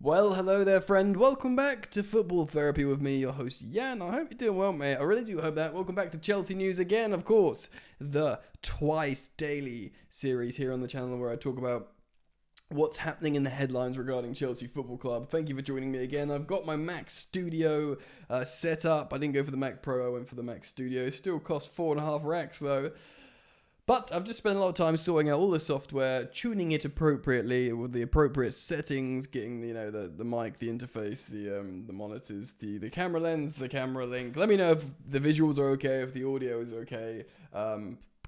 Well, hello there, friend. Welcome back to Football Therapy with me, your host, Jan. I hope you're doing well, mate. I really do hope that. Welcome back to Chelsea News again, of course. The twice daily series here on the channel where I talk about what's happening in the headlines regarding Chelsea Football Club. Thank you for joining me again. I've got my Mac Studio set up. I didn't go for the Mac Pro, I went for the Mac Studio. Still cost 4.5 racks, though. But I've just spent a lot of time sorting out all the software, tuning it appropriately with the appropriate settings, getting the mic, the interface, the monitors, the camera lens, the camera link. Let me know if the visuals are okay, if the audio is okay.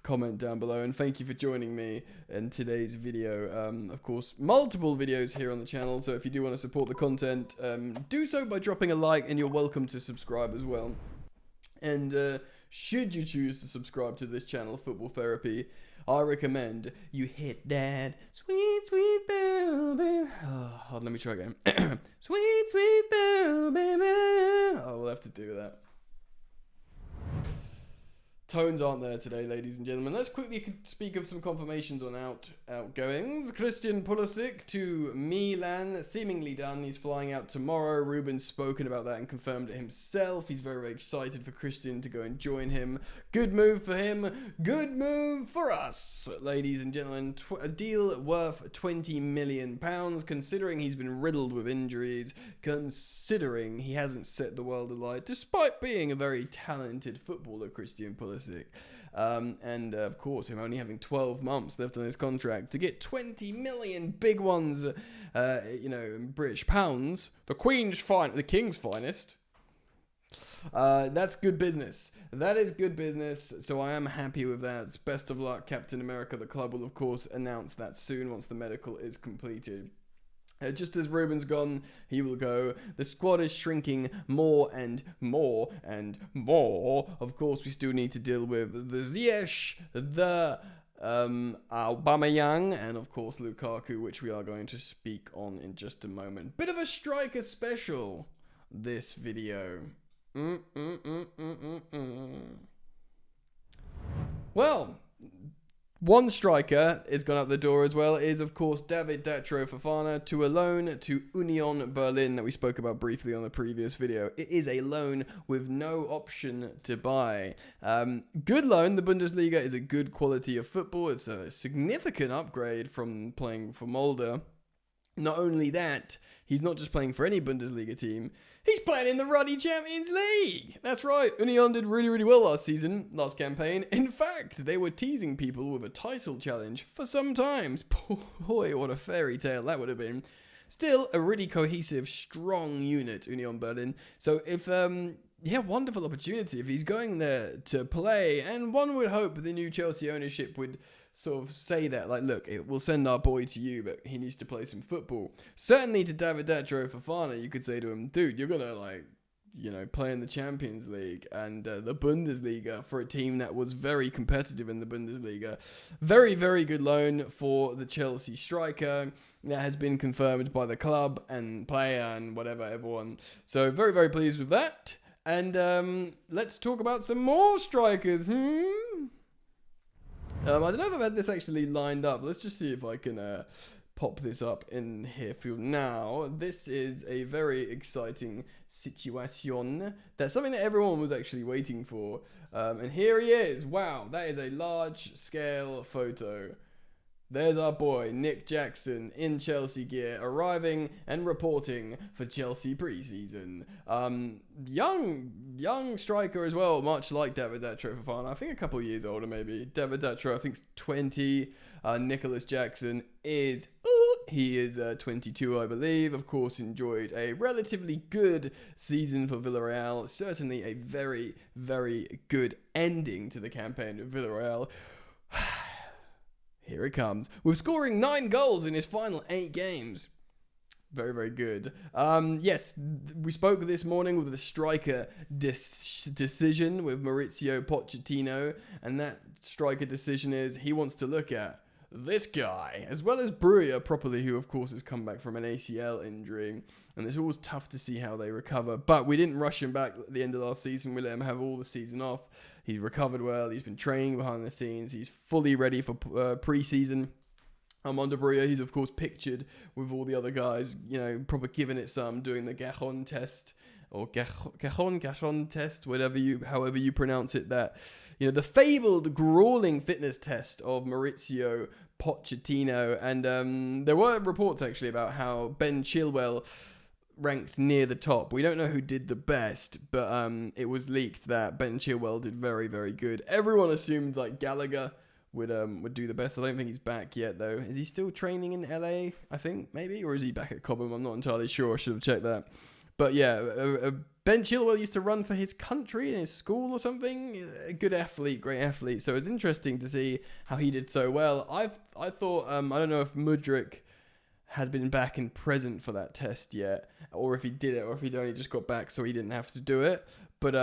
Comment down below, and thank you for joining me in today's video. Of course, multiple videos here on the channel, so if you do want to support the content, do so by dropping a like, and you're welcome to subscribe as well. And should you choose to subscribe to this channel, Football Therapy, I recommend you hit that sweet, sweet bell, baby. Oh, hold on, let me try again. Sweet, sweet bell, baby. Oh, we'll have to do that. Tones aren't there today, ladies and gentlemen. Let's quickly speak of some confirmations on outgoings. Christian Pulisic to Milan, seemingly done. He's flying out tomorrow. Ruben's spoken about that and confirmed it himself. He's very, very excited for Christian to go and join him. Good move for him. Good move for us, ladies and gentlemen. A deal worth £20 million, considering he's been riddled with injuries, considering he hasn't set the world alight, despite being a very talented footballer, Christian Pulisic. And of course, him only having 12 months left on his contract, to get 20 million big ones, in British pounds, the King's finest. That's good business. That is good business. So I am happy with that. Best of luck, Captain America. The club will, of course, announce that soon once the medical is completed. Just as Ruben's gone, he will go. The squad is shrinking more and more and more. Of course, we still need to deal with the Ziyech, the Aubameyang, and of course Lukaku, which we are going to speak on in just a moment. Bit of a striker special, this video. Well, one striker is gone out the door as well. It is, of course, David Datro Fofana to a loan to Union Berlin that we spoke about briefly on the previous video. It is a loan with no option to buy. Good loan. The Bundesliga is a good quality of football. It's a significant upgrade from playing for Molde. Not only that, he's not just playing for any Bundesliga team. He's playing in the ruddy Champions League. That's right. Union did really, really well last campaign. In fact, they were teasing people with a title challenge for some times. Boy, what a fairy tale that would have been. Still, a really cohesive, strong unit, Union Berlin. So if, wonderful opportunity if he's going there to play. And one would hope the new Chelsea ownership would sort of say that, like, look, we'll send our boy to you, but he needs to play some football. Certainly to David Datro Fofana, you could say to him, dude, you're going to, play in the Champions League and the Bundesliga for a team that was very competitive in the Bundesliga. Very, very good loan for the Chelsea striker. That has been confirmed by the club and player and whatever, everyone. So very, very pleased with that. And let's talk about some more strikers. I don't know if I've had this actually lined up. Let's just see if I can pop this up in here for you now. This is a very exciting situation. That's something that everyone was actually waiting for. And here he is. Wow, that is a large-scale photo. There's our boy, Nick Jackson, in Chelsea gear, arriving and reporting for Chelsea pre-season. Young striker as well, much like David Datro Fofana. I think a couple of years older, maybe. David Datro, I think, is 20. Nicholas Jackson is 22, I believe. Of course, enjoyed a relatively good season for Villarreal. Certainly a very, very good ending to the campaign of Villarreal. Here it comes. With scoring 9 goals in his final 8 games. Very, very good. Yes, we spoke this morning with the striker decision with Maurizio Pochettino. And that striker decision is he wants to look at this guy, as well as Breuer properly, who of course has come back from an ACL injury. And it's always tough to see how they recover. But we didn't rush him back at the end of last season. We let him have all the season off. He's recovered well. He's been training behind the scenes. He's fully ready for pre-season. Armando Broja, he's of course pictured with all the other guys, probably giving it some, doing the Gajon test or Gajon test, however you pronounce it. That the fabled grueling fitness test of Mauricio Pochettino, and there were reports actually about how Ben Chilwell ranked near the top. We don't know who did the best, but it was leaked that Ben Chilwell did very, very good. Everyone assumed like Gallagher would do the best. I don't think he's back yet though. Is he still training in LA? I think maybe, or is he back at Cobham? I'm not entirely sure. I should have checked that. But yeah, Ben Chilwell used to run for his country in his school or something. A good athlete, great athlete. So it's interesting to see how he did so well. I thought I don't know if Mudryk had been back and present for that test yet, or if he did it, or if he'd only just got back so he didn't have to do it. But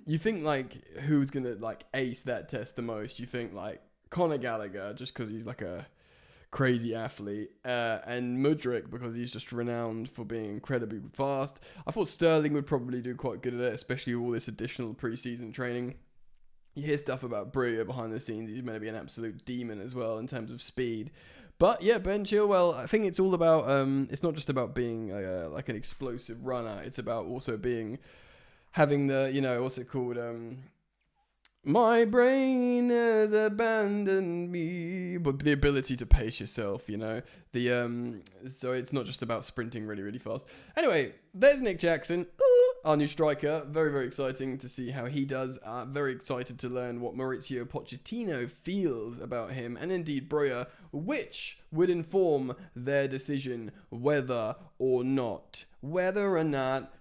you think like who's gonna like ace that test the most? You think like Conor Gallagher, just because he's like a crazy athlete, and Mudryk because he's just renowned for being incredibly fast. I thought Sterling would probably do quite good at it, especially with all this additional preseason training. You hear stuff about Broja behind the scenes. He's meant to be an absolute demon as well in terms of speed. But yeah, Ben Chilwell, I think it's all about, it's not just about being like an explosive runner. It's about also having the, what's it called? My brain has abandoned me, but the ability to pace yourself, so it's not just about sprinting really, really fast. Anyway, there's Nick Jackson, our new striker. Very, very exciting to see how he does. Very excited to learn what Mauricio Pochettino feels about him, and indeed Broja, which would inform their decision whether or not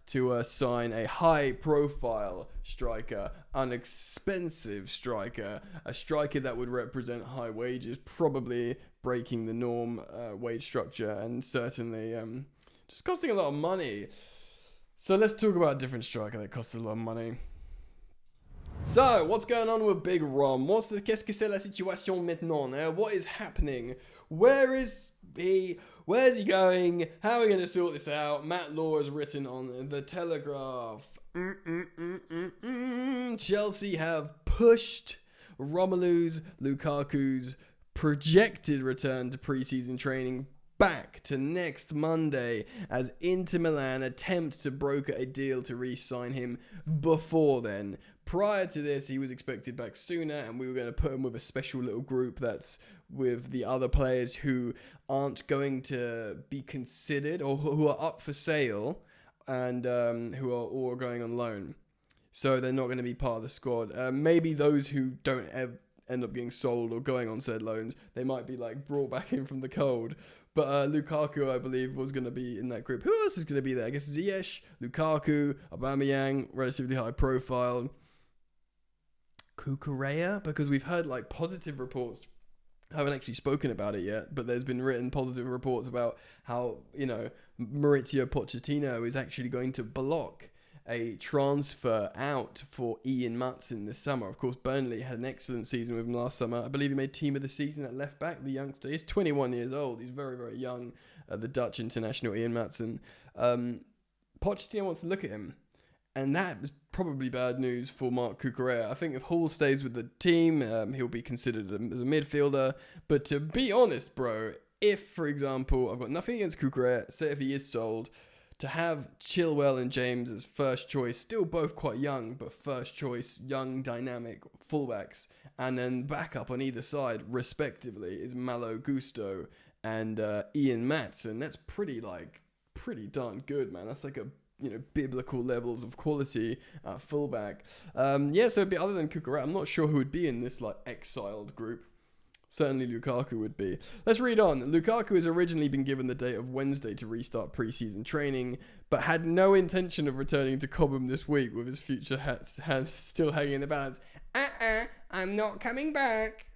to sign a high-profile striker, an expensive striker, a striker that would represent high wages, probably breaking the norm wage structure, and certainly just costing a lot of money. So let's talk about a different striker that costs a lot of money. So, what's going on with Big Rom? Qu'est-ce que c'est la situation maintenant? What is happening? Where is he? Where's he going? How are we going to sort this out? Matt Law has written on The Telegraph. Chelsea have pushed Romelu Lukaku's projected return to preseason training back to next Monday as Inter Milan attempt to broker a deal to re-sign him before then. Prior to this, he was expected back sooner, and we were going to put him with a special little group that's with the other players who aren't going to be considered or who are up for sale and who are all going on loan. So they're not going to be part of the squad. Maybe those who don't end up getting sold or going on said loans, they might be like brought back in from the cold. But Lukaku, I believe, was going to be in that group. Who else is going to be there? I guess Ziyech, Lukaku, Aubameyang, relatively high profile. Cucurella, because we've heard like positive reports. I haven't actually spoken about it yet, but there's been written positive reports about how, Mauricio Pochettino is actually going to block a transfer out for Ian Maatsen this summer. Of course, Burnley had an excellent season with him last summer. I believe he made team of the season at left back, the youngster. He's 21 years old. He's very, very young, the Dutch international Ian Maatsen. Pochettino wants to look at him, and that is probably bad news for Marc Cucurella. I think if Hall stays with the team, he'll be considered as a midfielder. But to be honest, bro, if, for example, I've got nothing against Cucurella, say if he is sold, to have Chilwell and James as first choice, still both quite young, but first choice, young, dynamic fullbacks, and then backup on either side, respectively, is Malo Gusto and Ian Maatsen. That's pretty darn good, man. That's like a biblical levels of quality at fullback. So it'd be other than Cucurella. I'm not sure who would be in this like exiled group. Certainly Lukaku would be. Let's read on. Lukaku has originally been given the date of Wednesday to restart preseason training, but had no intention of returning to Cobham this week, with his future hands still hanging in the balance. I'm not coming back.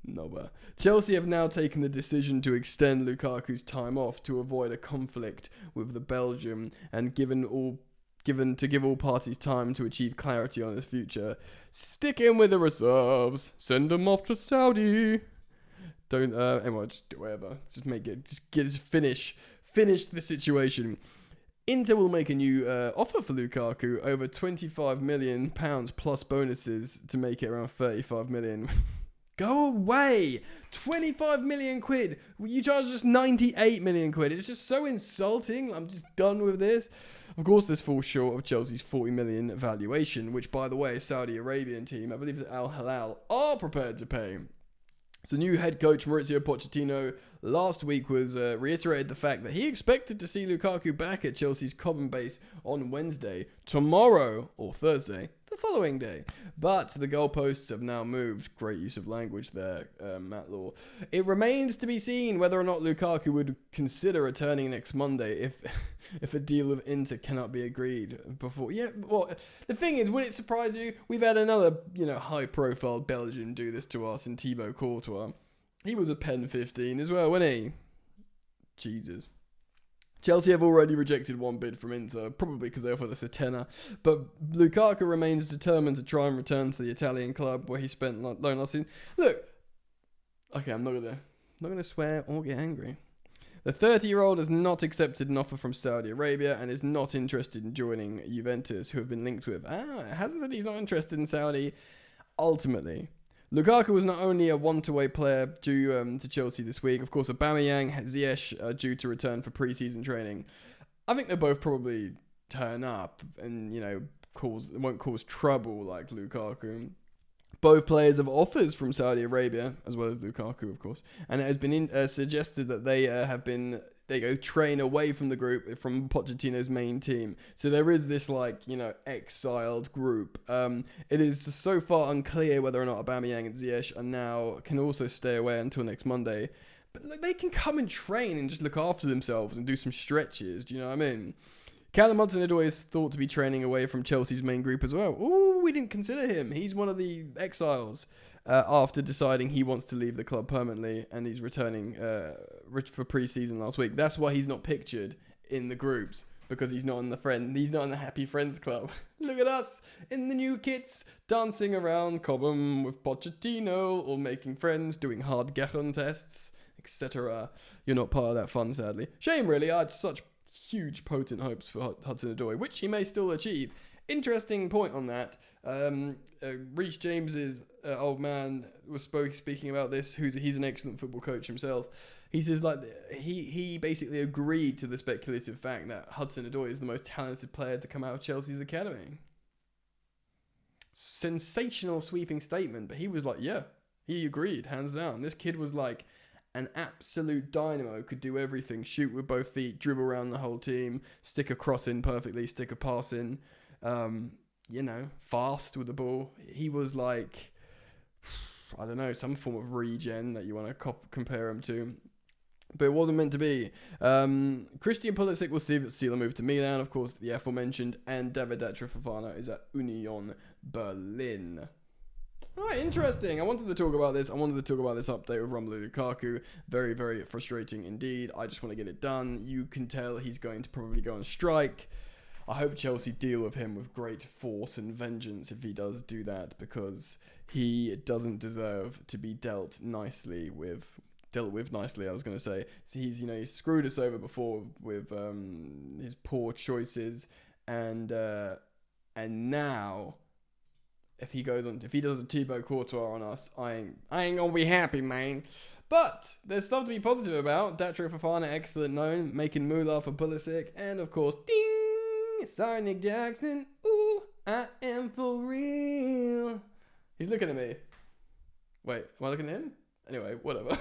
No, but Chelsea have now taken the decision to extend Lukaku's time off to avoid a conflict with the Belgium, and give all parties time to achieve clarity on his future. Stick in with the reserves. Send him off to Saudi. Don't anyway, just do whatever. Just finish the situation. Inter will make a new offer for Lukaku, over £25 million plus bonuses to make it around 35 million. Go away. 25 million quid. You charge us 98 million quid. It's just so insulting. I'm just done with this. Of course, this falls short of Chelsea's 40 million valuation, which, by the way, a Saudi Arabian team, I believe it's Al Hilal, are prepared to pay. So new head coach Mauricio Pochettino last week was reiterated the fact that he expected to see Lukaku back at Chelsea's Cobham base on Wednesday, tomorrow, or Thursday, the following day. But the goalposts have now moved. Great use of language there, Matt Law. It remains to be seen whether or not Lukaku would consider returning next Monday if a deal with Inter cannot be agreed before. Yeah, well, the thing is, would it surprise you? We've had another, high-profile Belgian do this to us in Thibaut Courtois. He was a pen 15 as well, wasn't he? Jesus. Chelsea have already rejected one bid from Inter, probably because they offered us a tenner. But Lukaku remains determined to try and return to the Italian club where he spent loan last season. Look, okay, I'm not gonna swear or get angry. The 30-year-old has not accepted an offer from Saudi Arabia and is not interested in joining Juventus, who have been linked with. Hasn't said he's not interested in Saudi. Ultimately, Lukaku was not only a one-way player due to Chelsea this week. Of course, Aubameyang and Ziyech are due to return for pre-season training. I think they'll both probably turn up and, won't cause trouble like Lukaku. Both players have offers from Saudi Arabia, as well as Lukaku, of course. And it has been suggested that they train away from the group, from Pochettino's main team. So there is this, exiled group. It is so far unclear whether or not Aubameyang and Ziyech can also stay away until next Monday. But they can come and train and just look after themselves and do some stretches. Do you know what I mean? Callum Hudson-Odoi is thought to be training away from Chelsea's main group as well. Ooh, we didn't consider him. He's one of the exiles after deciding he wants to leave the club permanently, and he's returning for pre-season last week. That's why he's not pictured in the groups, because he's not in the Happy Friends club. Look at us in the new kits, dancing around Cobham with Pochettino, or making friends, doing hard Gacon tests, etc. You're not part of that fun, sadly. Shame, really. I had such huge, potent hopes for Hudson-Odoi, which he may still achieve. Interesting point on that. Reece James's old man was speaking about this. He's an excellent football coach himself. He says he basically agreed to the speculative fact that Hudson-Odoi is the most talented player to come out of Chelsea's academy. Sensational sweeping statement, but he was like, yeah, he agreed, hands down. This kid was like an absolute dynamo, could do everything, shoot with both feet, dribble around the whole team, stick a cross in perfectly, stick a pass in, fast with the ball. He was like, I don't know, some form of regen that you want to compare him to. But it wasn't meant to be. Christian Pulisic will seal a move to Milan, of course, the aforementioned, and David Fofana is at Union Berlin. Alright, interesting. I wanted to talk about this. I wanted to talk about this update with Romelu Lukaku. Very, very frustrating indeed. I just want to get it done. You can tell he's going to probably go on strike. I hope Chelsea deal with him with great force and vengeance if he does do that, because he doesn't deserve to be dealt with nicely, I was going to say. So he's screwed us over before with his poor choices, and now if he does a Thibaut Courtois on us, I ain't gonna be happy, man. But there's stuff to be positive about. Datro Fofana, excellent known, making moolah for Pulisic, and of course, ding, sorry Nick Jackson, ooh, I am for real. He's looking at me. Wait, am I looking at him? Anyway, whatever.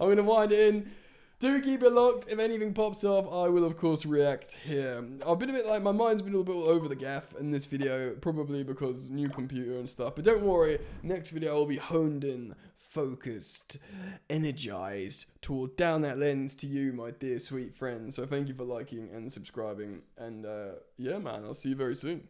I'm gonna wind it in. Do keep it locked. If anything pops off, I will, of course, react here. I've been a bit my mind's been a little bit all over the gaff in this video, probably because new computer and stuff. But don't worry, next video I'll be honed in, focused, energized toward down that lens to you, my dear sweet friends. So thank you for liking and subscribing. And yeah, man, I'll see you very soon.